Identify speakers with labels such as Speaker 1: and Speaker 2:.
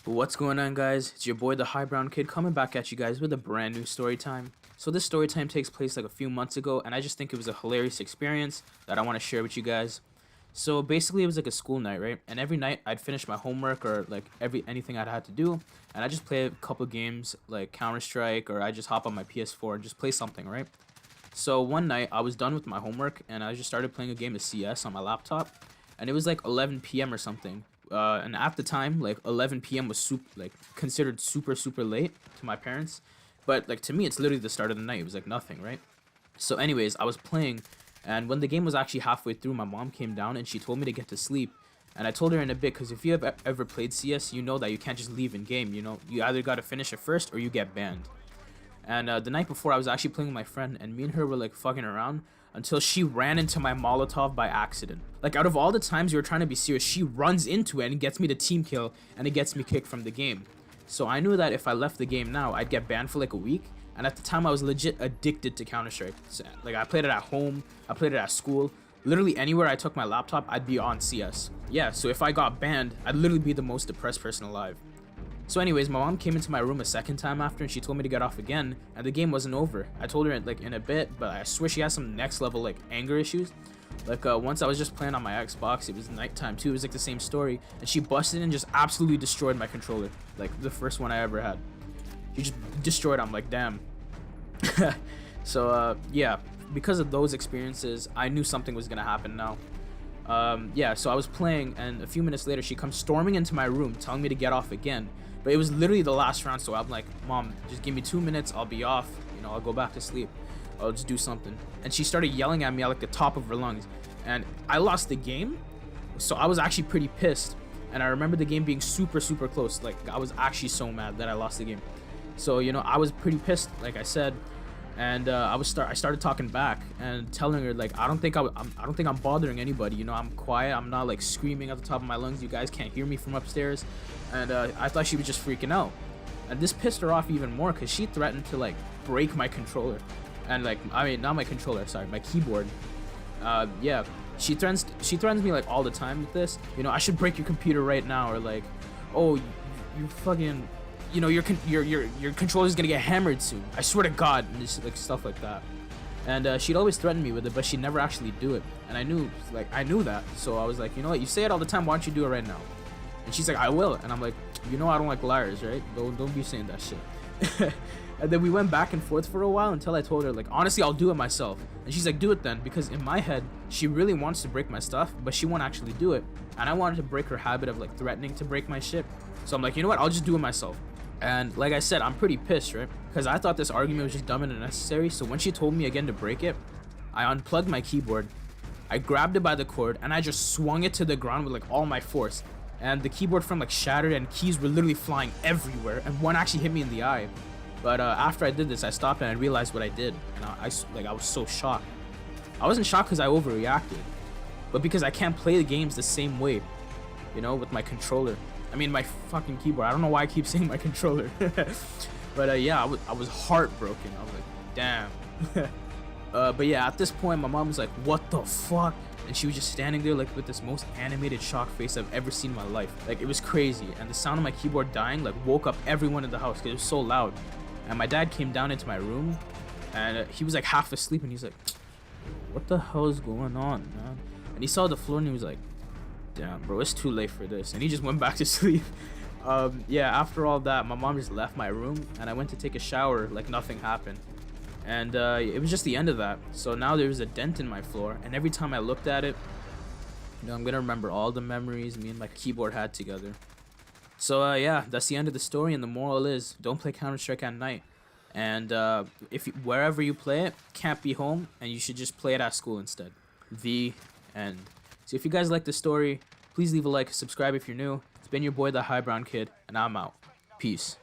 Speaker 1: What's going on, guys? It's your boy the High Brown Kid coming back at you guys with a brand new story time. So this story time takes place like a few months ago, and I just think it was a hilarious experience that I want to share with you guys. So basically it was like a school night, right? And every night I'd finish my homework or like anything I'd had to do, and I just play a couple games like Counter-Strike, or I just hop on my PS4 and just play something, right? So one night I was done with my homework and I just started playing a game of CS on my laptop, and it was like 11 p.m. or something. And at the time, like 11 p.m. was considered super late to my parents, but like to me it's literally the start of the night. It was like nothing, right? So anyways, I was playing, and when the game was actually halfway through, my mom came down and she told me to get to sleep. And I told her in a bit, because if you have ever played CS, you know that you can't just leave in game. You know, you either got to finish it first or you get banned. And the night before, I was actually playing with my friend, and me and her were like fucking around until she ran into my Molotov by accident. Like, out of all the times we were trying to be serious, she runs into it and gets me the team kill, and it gets me kicked from the game. So I knew that if I left the game now, I'd get banned for like a week. And at the time, I was legit addicted to Counter-Strike. So, like, I played it at home, I played it at school. Literally anywhere I took my laptop, I'd be on CS. Yeah, so if I got banned, I'd literally be the most depressed person alive. So anyways, my mom came into my room a second time after, and she told me to get off again, and the game wasn't over. I told her like in a bit, but I swear she has some next level like anger issues. Like once I was just playing on my Xbox, it was nighttime too, it was like the same story, and she busted in and just absolutely destroyed my controller. Like the first one I ever had. She just destroyed it. I'm like, damn. So yeah, because of those experiences, I knew something was gonna happen now. Yeah, so I was playing, and a few minutes later she comes storming into my room telling me to get off again. But it was literally the last round, so I'm like, Mom, just give me 2 minutes, I'll be off, you know, I'll go back to sleep, I'll just do something. And she started yelling at me at like the top of her lungs, and I lost the game, so I was actually pretty pissed. And I remember the game being super close. Like, I was actually so mad that I lost the game. So, you know, I was pretty pissed, like I said. And I started talking back and telling her, like, I don't think I'm bothering anybody. You know, I'm quiet. I'm not like screaming at the top of my lungs. You guys can't hear me from upstairs. And I thought she was just freaking out. And this pissed her off even more, because she threatened to like break my controller. And like, I mean, not my controller, sorry, my keyboard. Yeah, she threatens me like all the time with this. You know, I should break your computer right now, or like, oh, you fucking, you know, your controller's gonna get hammered soon. I swear to God, and just like stuff like that. And she'd always threaten me with it, but she'd never actually do it. And I knew that. So I was like, you know what? You say it all the time. Why don't you do it right now? And she's like, I will. And I'm like, you know, I don't like liars, right? Don't be saying that shit. And then we went back and forth for a while until I told her, like, honestly, I'll do it myself. And she's like, do it then, because in my head, she really wants to break my stuff, but she won't actually do it. And I wanted to break her habit of like threatening to break my shit. So I'm like, you know what? I'll just do it myself. And like I said, I'm pretty pissed, right? Because I thought this argument was just dumb and unnecessary. So when she told me again to break it, I unplugged my keyboard, I grabbed it by the cord, and I just swung it to the ground with like all my force. And the keyboard front like shattered, and keys were literally flying everywhere, and one actually hit me in the eye. But after I did this, I stopped and I realized what I did, and I was so shocked. I wasn't shocked because I overreacted, but because I can't play the games the same way, you know, with my controller. I mean, my fucking keyboard. I don't know why I keep saying my controller. But yeah, I was heartbroken. I was like, damn. But yeah, at this point, my mom was like, what the fuck? And she was just standing there like with this most animated shocked face I've ever seen in my life. Like, it was crazy. And the sound of my keyboard dying like woke up everyone in the house because it was so loud. And my dad came down into my room, and he was like half asleep, and he's like, what the hell is going on, man? And he saw the floor and he was like, damn, bro, it's too late for this. And he just went back to sleep. Yeah, after all that, my mom just left my room, and I went to take a shower like nothing happened. And it was just the end of that. So now there's a dent in my floor, and every time I looked at it, you know, I'm gonna remember all the memories me and my keyboard had together. So yeah, that's the end of the story, and the moral is, don't play Counter-Strike at night. And wherever you play it, can't be home, and you should just play it at school instead. The end. So if you guys like the story, please leave a like, subscribe if you're new. It's been your boy the High Brown Kid, and I'm out. Peace.